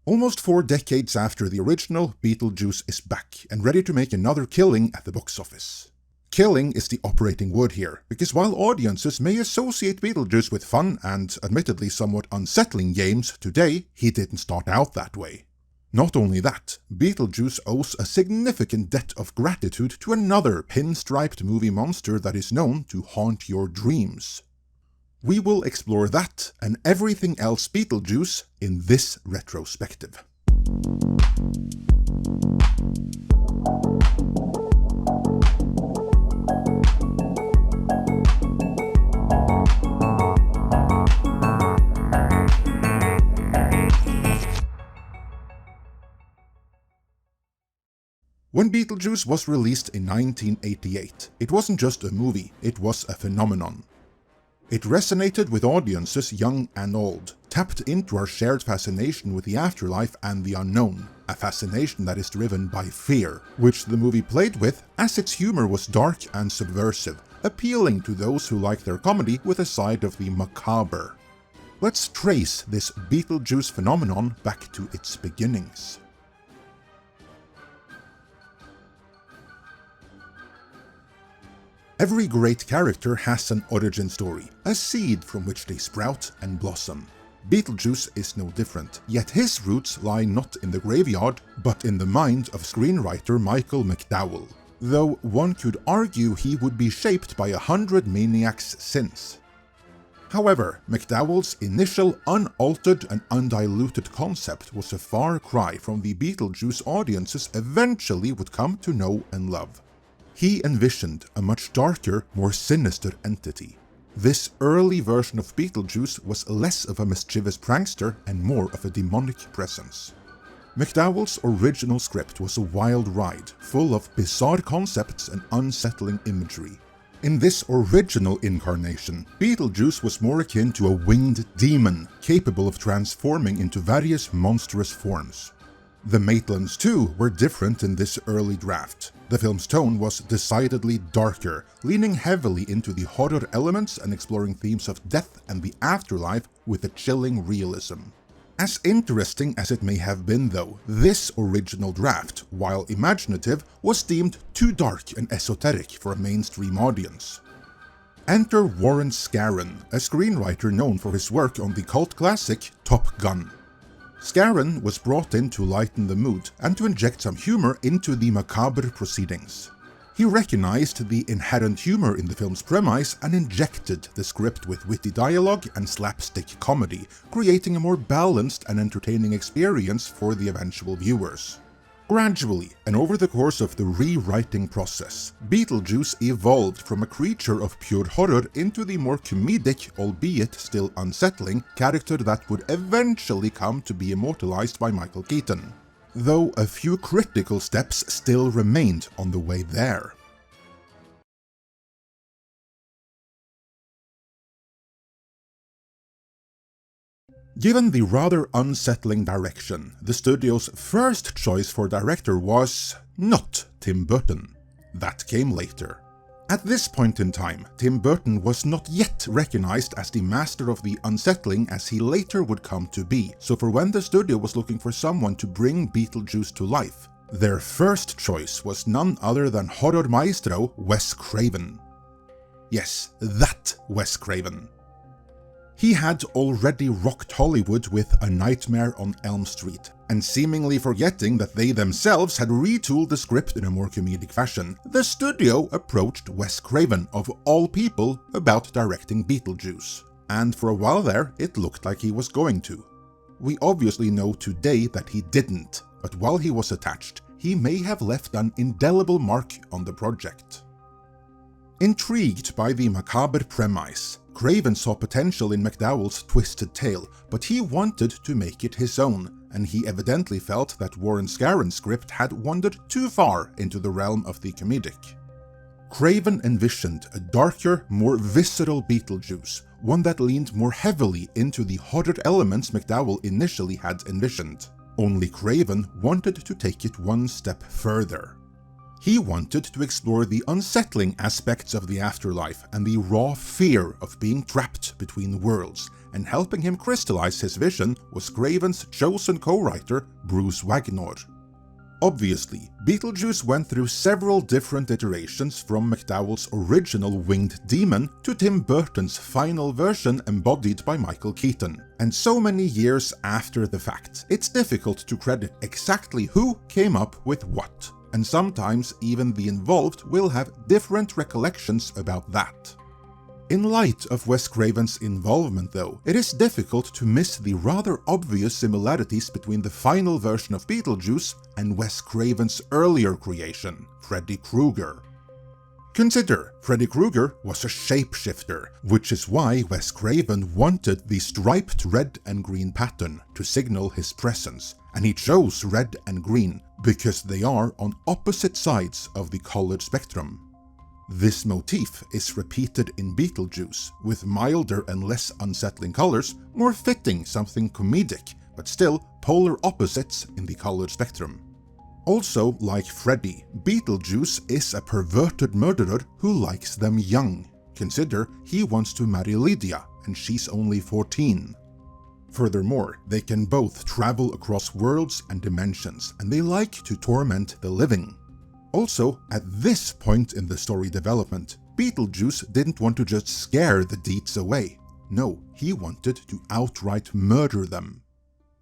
Almost 4 decades after the original, Beetlejuice is back and ready to make another killing at the box office. Killing is the operating word here, because while audiences may associate Beetlejuice with fun and admittedly somewhat unsettling games today, he didn't start out that way. Not only that, Beetlejuice owes a significant debt of gratitude to another pinstriped movie monster that is known to haunt your dreams. We will explore that and everything else Beetlejuice in this retrospective. When Beetlejuice was released in 1988, it wasn't just a movie, it was a phenomenon. It resonated with audiences young and old, tapped into our shared fascination with the afterlife and the unknown, a fascination that is driven by fear, which the movie played with as its humor was dark and subversive, appealing to those who like their comedy with a side of the macabre. Let's trace this Beetlejuice phenomenon back to its beginnings. Every great character has an origin story, a seed from which they sprout and blossom. Beetlejuice is no different, yet his roots lie not in the graveyard, but in the mind of screenwriter MacLeod, though one could argue he would be shaped by 100 maniacs since. However, MacLeod's initial unaltered and undiluted concept was a far cry from the Beetlejuice audiences eventually would come to know and love. He envisioned a much darker, more sinister entity. This early version of Beetlejuice was less of a mischievous prankster and more of a demonic presence. MacLeod's original script was a wild ride, full of bizarre concepts and unsettling imagery. In this original incarnation, Beetlejuice was more akin to a winged demon, capable of transforming into various monstrous forms. The Maitlands too were different in this early draft. The film's tone was decidedly darker, leaning heavily into the horror elements and exploring themes of death and the afterlife with a chilling realism. As interesting as it may have been though, this original draft, while imaginative, was deemed too dark and esoteric for a mainstream audience. Enter Warren Scarron, a screenwriter known for his work on the cult classic Top Gun. Scarron was brought in to lighten the mood and to inject some humor into the macabre proceedings. He recognized the inherent humor in the film's premise and injected the script with witty dialogue and slapstick comedy, creating a more balanced and entertaining experience for the eventual viewers. Gradually, and over the course of the rewriting process, Beetlejuice evolved from a creature of pure horror into the more comedic, albeit still unsettling, character that would eventually come to be immortalized by Michael Keaton, though a few critical steps still remained on the way there. Given the rather unsettling direction, the studio's first choice for director was not Tim Burton. That came later. At this point in time, Tim Burton was not yet recognized as the master of the unsettling as he later would come to be, so for when the studio was looking for someone to bring Beetlejuice to life, their first choice was none other than horror maestro Wes Craven. Yes, that Wes Craven. He had already rocked Hollywood with A Nightmare on Elm Street, and seemingly forgetting that they themselves had retooled the script in a more comedic fashion, the studio approached Wes Craven, of all people, about directing Beetlejuice. And for a while there, it looked like he was going to. We obviously know today that he didn't, but while he was attached, he may have left an indelible mark on the project. Intrigued by the macabre premise, Craven saw potential in MacLeod's twisted tale, but he wanted to make it his own, and he evidently felt that Warren Scarron's script had wandered too far into the realm of the comedic. Craven envisioned a darker, more visceral Beetlejuice, one that leaned more heavily into the horror elements MacLeod initially had envisioned. Only Craven wanted to take it one step further. He wanted to explore the unsettling aspects of the afterlife and the raw fear of being trapped between worlds, and helping him crystallize his vision was Craven's chosen co-writer, Bruce Wagner. Obviously, Beetlejuice went through several different iterations from McDowell's original winged demon to Tim Burton's final version embodied by Michael Keaton. And so many years after the fact, it's difficult to credit exactly who came up with what. And sometimes even the involved will have different recollections about that. In light of Wes Craven's involvement though, it is difficult to miss the rather obvious similarities between the final version of Beetlejuice and Wes Craven's earlier creation, Freddy Krueger. Consider, Freddy Krueger was a shapeshifter, which is why Wes Craven wanted the striped red and green pattern to signal his presence, and he chose red and green because they are on opposite sides of the colored spectrum. This motif is repeated in Beetlejuice, with milder and less unsettling colors, more fitting something comedic, but still polar opposites in the colored spectrum. Also, like Freddy, Beetlejuice is a perverted murderer who likes them young. Consider, he wants to marry Lydia, and she's only 14. Furthermore, they can both travel across worlds and dimensions, and they like to torment the living. Also, at this point in the story development, Beetlejuice didn't want to just scare the Deeds away. No, he wanted to outright murder them.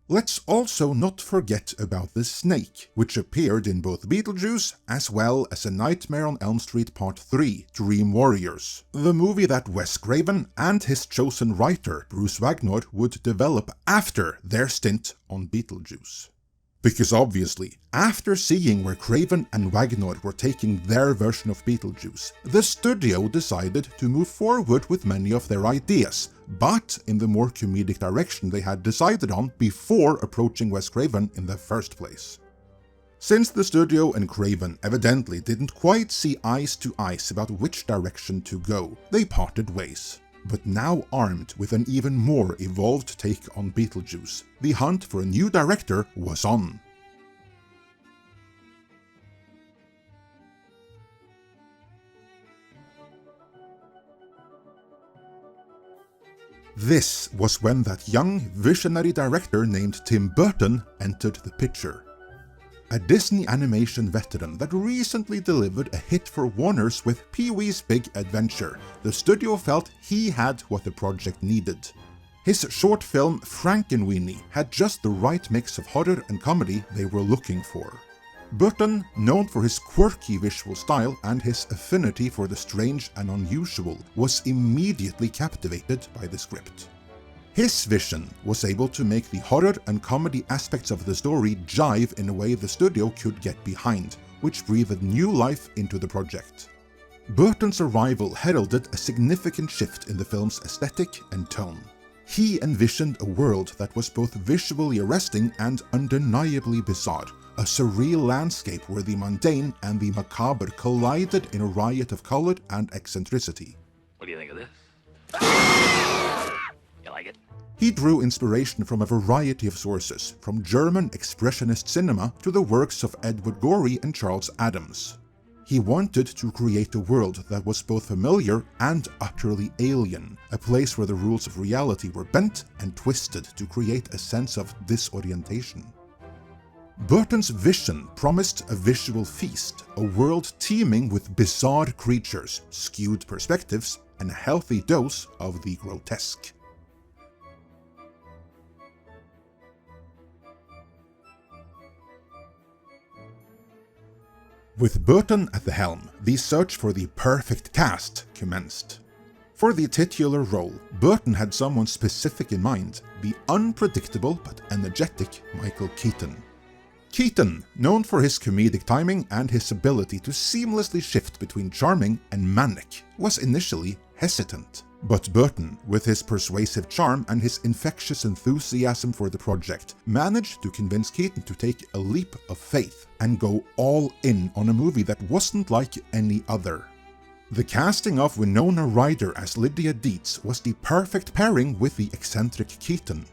Let's also not forget about the snake, which appeared in both Beetlejuice as well as A Nightmare on Elm Street Part 3, Dream Warriors, the movie that Wes Craven and his chosen writer, Bruce Wagner, would develop after their stint on Beetlejuice. Because obviously, after seeing where Craven and Wagner were taking their version of Beetlejuice, the studio decided to move forward with many of their ideas, but in the more comedic direction they had decided on before approaching Wes Craven in the first place. Since the studio and Craven evidently didn't quite see eyes to eyes about which direction to go, they parted ways. But now armed with an even more evolved take on Beetlejuice, the hunt for a new director was on. This was when that young, visionary director named Tim Burton entered the picture. A Disney animation veteran that recently delivered a hit for Warner's with Pee-wee's Big Adventure, the studio felt he had what the project needed. His short film Frankenweenie had just the right mix of horror and comedy they were looking for. Burton, known for his quirky visual style and his affinity for the strange and unusual, was immediately captivated by the script. His vision was able to make the horror and comedy aspects of the story jive in a way the studio could get behind, which breathed new life into the project. Burton's arrival heralded a significant shift in the film's aesthetic and tone. He envisioned a world that was both visually arresting and undeniably bizarre, a surreal landscape where the mundane and the macabre collided in a riot of color and eccentricity. What do you think of this? You like it? He drew inspiration from a variety of sources, from German expressionist cinema to the works of Edward Gorey and Charles Addams. He wanted to create a world that was both familiar and utterly alien, a place where the rules of reality were bent and twisted to create a sense of disorientation. Burton's vision promised a visual feast, a world teeming with bizarre creatures, skewed perspectives, and a healthy dose of the grotesque. With Burton at the helm, the search for the perfect cast commenced. For the titular role, Burton had someone specific in mind, the unpredictable but energetic Michael Keaton. Keaton, known for his comedic timing and his ability to seamlessly shift between charming and manic, was initially hesitant. But Burton, with his persuasive charm and his infectious enthusiasm for the project, managed to convince Keaton to take a leap of faith and go all in on a movie that wasn't like any other. The casting of Winona Ryder as Lydia Deetz was the perfect pairing with the eccentric Keaton.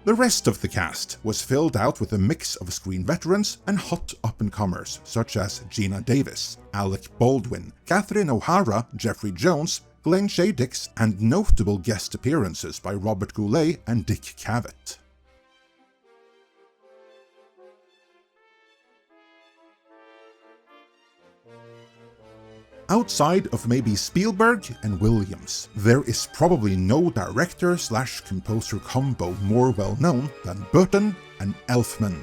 The rest of the cast was filled out with a mix of screen veterans and hot up-and-comers such as Gina Davis, Alec Baldwin, Catherine O'Hara, Jeffrey Jones, Glenn Shadix, and notable guest appearances by Robert Goulet and Dick Cavett. Outside of maybe Spielberg and Williams, there is probably no director/composer combo more well known than Burton and Elfman.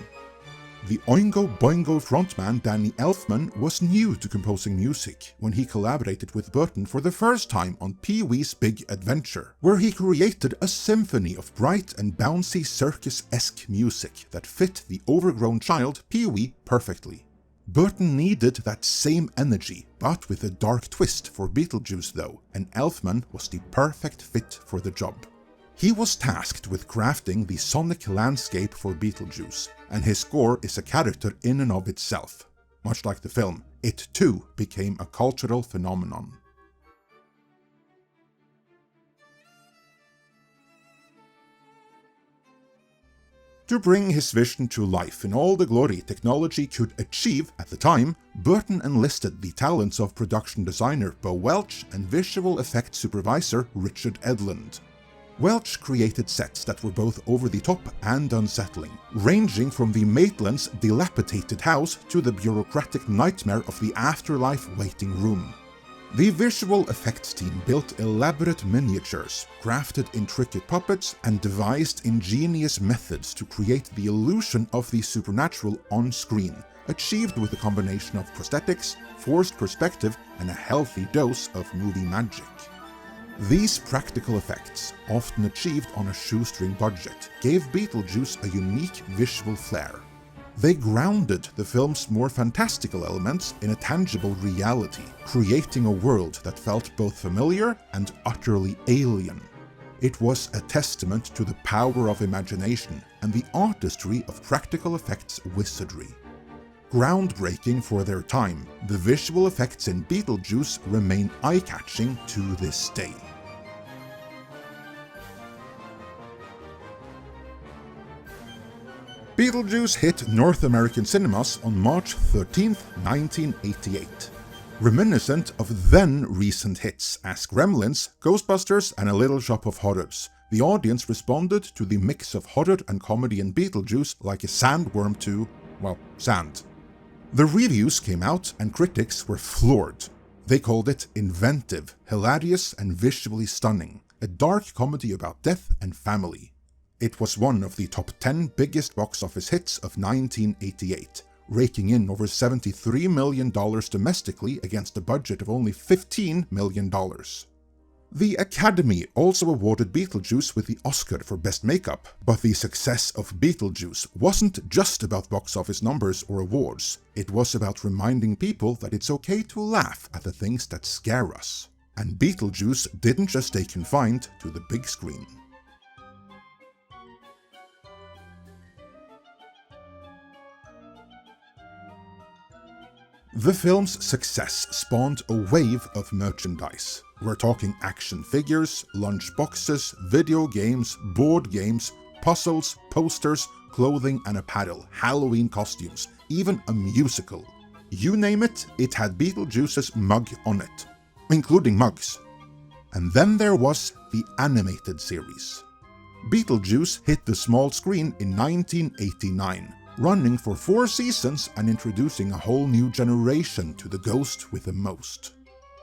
The Oingo Boingo frontman Danny Elfman was new to composing music when he collaborated with Burton for the first time on Pee-wee's Big Adventure, where he created a symphony of bright and bouncy circus-esque music that fit the overgrown child Pee-wee perfectly. Burton needed that same energy, but with a dark twist for Beetlejuice though, and Elfman was the perfect fit for the job. He was tasked with crafting the sonic landscape for Beetlejuice, and his score is a character in and of itself. Much like the film, it too became a cultural phenomenon. To bring his vision to life in all the glory technology could achieve at the time, Burton enlisted the talents of production designer Bo Welch and visual effects supervisor Richard Edlund. Welch created sets that were both over the top and unsettling, ranging from the Maitland's dilapidated house to the bureaucratic nightmare of the afterlife waiting room. The visual effects team built elaborate miniatures, crafted intricate puppets, and devised ingenious methods to create the illusion of the supernatural on screen, achieved with a combination of prosthetics, forced perspective, and a healthy dose of movie magic. These practical effects, often achieved on a shoestring budget, gave Beetlejuice a unique visual flair. They grounded the film's more fantastical elements in a tangible reality, creating a world that felt both familiar and utterly alien. It was a testament to the power of imagination and the artistry of practical effects wizardry. Groundbreaking for their time, the visual effects in Beetlejuice remain eye-catching to this day. Beetlejuice hit North American cinemas on March 13, 1988. Reminiscent of then recent hits as Gremlins, Ghostbusters, and A Little Shop of Horrors, the audience responded to the mix of horror and comedy in Beetlejuice like a sandworm to, well, sand. The reviews came out and critics were floored. They called it inventive, hilarious, and visually stunning, a dark comedy about death and family. It was one of the top 10 biggest box office hits of 1988, raking in over $73 million domestically against a budget of only $15 million. The Academy also awarded Beetlejuice with the Oscar for Best Makeup, but the success of Beetlejuice wasn't just about box office numbers or awards, it was about reminding people that it's okay to laugh at the things that scare us. And Beetlejuice didn't just stay confined to the big screen. The film's success spawned a wave of merchandise. We're talking action figures, lunch boxes, video games, board games, puzzles, posters, clothing and apparel, Halloween costumes, even a musical. You name it, it had Beetlejuice's mug on it, including mugs. And then there was the animated series. Beetlejuice hit the small screen in 1989. Running for 4 seasons and introducing a whole new generation to the ghost with the most.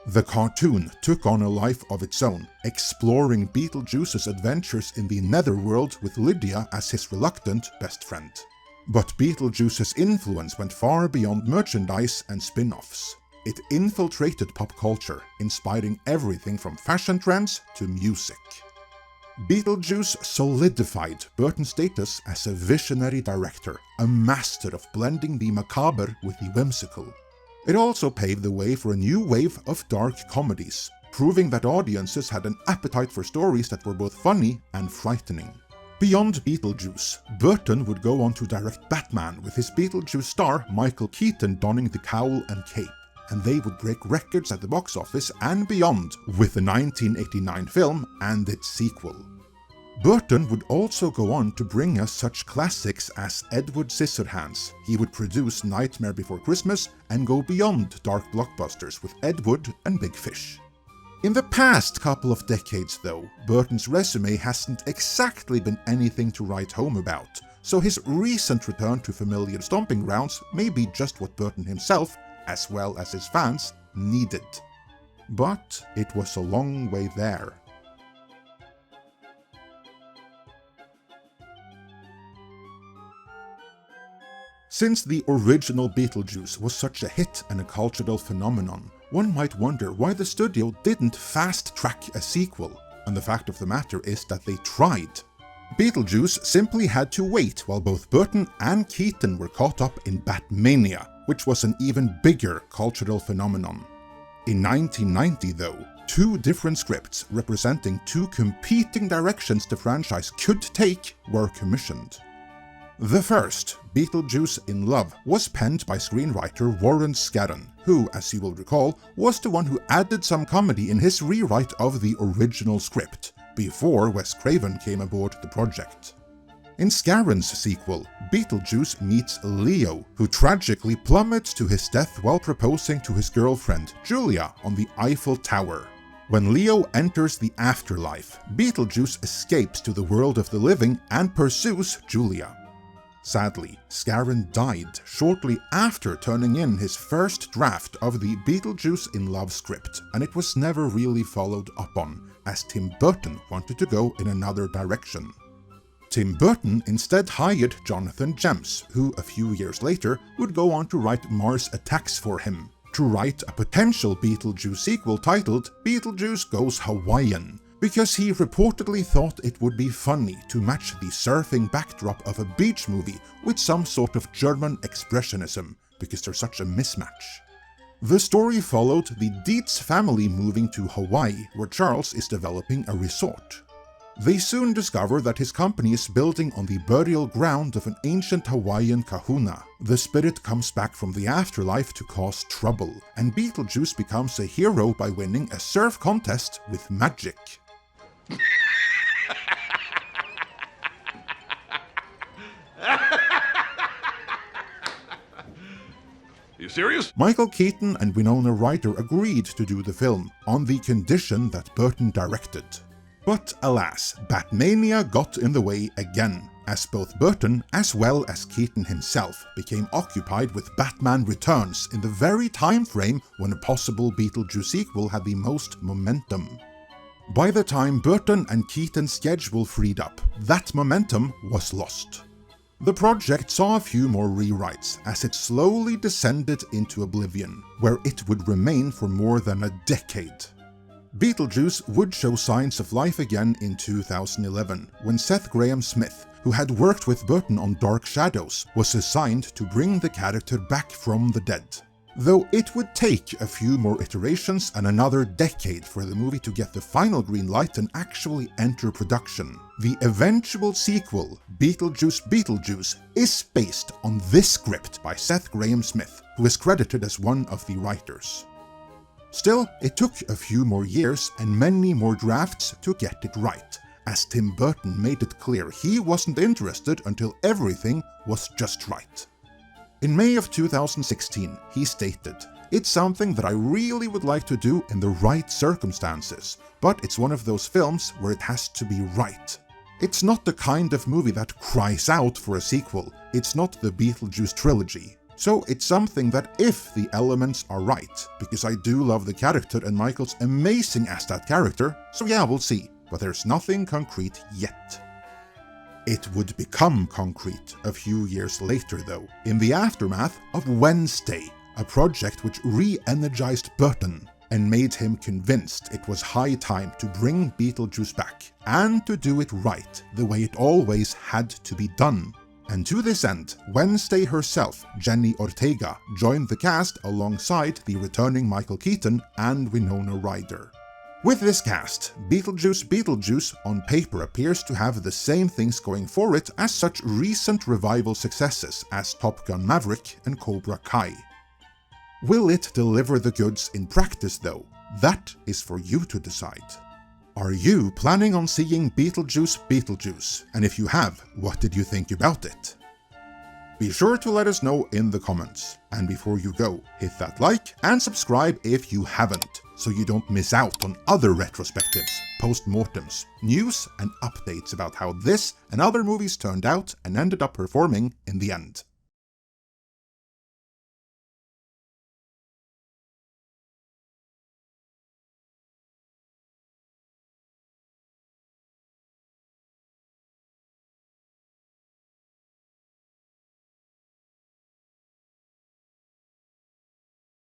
The cartoon took on a life of its own, exploring Beetlejuice's adventures in the netherworld with Lydia as his reluctant best friend. But Beetlejuice's influence went far beyond merchandise and spin-offs. It infiltrated pop culture, inspiring everything from fashion trends to music. Beetlejuice solidified Burton's status as a visionary director, a master of blending the macabre with the whimsical. It also paved the way for a new wave of dark comedies, proving that audiences had an appetite for stories that were both funny and frightening. Beyond Beetlejuice, Burton would go on to direct Batman with his Beetlejuice star Michael Keaton donning the cowl and cape, and they would break records at the box office and beyond with the 1989 film and its sequel. Burton would also go on to bring us such classics as Edward Scissorhands. He would produce Nightmare Before Christmas and go beyond dark blockbusters with Ed Wood and Big Fish. In the past couple of decades though, Burton's resume hasn't exactly been anything to write home about, so his recent return to familiar stomping grounds may be just what Burton himself, as well as his fans, needed. But it was a long way there. Since the original Beetlejuice was such a hit and a cultural phenomenon, one might wonder why the studio didn't fast-track a sequel, and the fact of the matter is that they tried. Beetlejuice simply had to wait while both Burton and Keaton were caught up in Batmania, which was an even bigger cultural phenomenon. In 1990 though, two different scripts representing two competing directions the franchise could take were commissioned. The first, Beetlejuice in Love, was penned by screenwriter Warren Scadden, who, as you will recall, was the one who added some comedy in his rewrite of the original script, before Wes Craven came aboard the project. In Scadden's sequel, Beetlejuice meets Leo, who tragically plummets to his death while proposing to his girlfriend, Julia, on the Eiffel Tower. When Leo enters the afterlife, Beetlejuice escapes to the world of the living and pursues Julia. Sadly, Scadden died shortly after turning in his first draft of the Beetlejuice in Love script, and it was never really followed up on, as Tim Burton wanted to go in another direction. Tim Burton instead hired Jonathan Gems, who a few years later would go on to write Mars Attacks for him, to write a potential Beetlejuice sequel titled Beetlejuice Goes Hawaiian, because he reportedly thought it would be funny to match the surfing backdrop of a beach movie with some sort of German expressionism, because they're such a mismatch. The story followed the Dietz family moving to Hawaii, where Charles is developing a resort. They soon discover that his company is building on the burial ground of an ancient Hawaiian kahuna. The spirit comes back from the afterlife to cause trouble, and Beetlejuice becomes a hero by winning a surf contest with magic. You serious? Michael Keaton and Winona Ryder agreed to do the film, on the condition that Burton directed. But alas, Batmania got in the way again, as both Burton as well as Keaton himself became occupied with Batman Returns in the very time frame when a possible Beetlejuice sequel had the most momentum. By the time Burton and Keaton's schedule freed up, that momentum was lost. The project saw a few more rewrites as it slowly descended into oblivion, where it would remain for more than a decade. Beetlejuice would show signs of life again in 2011, when Seth Grahame-Smith, who had worked with Burton on Dark Shadows, was assigned to bring the character back from the dead. Though it would take a few more iterations and another decade for the movie to get the final green light and actually enter production, the eventual sequel, Beetlejuice Beetlejuice, is based on this script by Seth Grahame-Smith, who is credited as one of the writers. Still, it took a few more years and many more drafts to get it right, as Tim Burton made it clear he wasn't interested until everything was just right. In May of 2016, he stated, "It's something that I really would like to do in the right circumstances, but it's one of those films where it has to be right. It's not the kind of movie that cries out for a sequel, it's not the Beetlejuice trilogy. So it's something that if the elements are right, because I do love the character and Michael's amazing as that character, so yeah, we'll see, but there's nothing concrete yet." It would become concrete a few years later though, in the aftermath of Wednesday, a project which re-energized Burton and made him convinced it was high time to bring Beetlejuice back, and to do it right, the way it always had to be done. And to this end, Wednesday herself, Jenny Ortega, joined the cast alongside the returning Michael Keaton and Winona Ryder. With this cast, Beetlejuice Beetlejuice on paper appears to have the same things going for it as such recent revival successes as Top Gun Maverick and Cobra Kai. Will it deliver the goods in practice though? That is for you to decide. Are you planning on seeing Beetlejuice Beetlejuice? And if you have, what did you think about it? Be sure to let us know in the comments. And before you go, hit that like and subscribe if you haven't, so you don't miss out on other retrospectives, post-mortems, news, and updates about how this and other movies turned out and ended up performing in the end.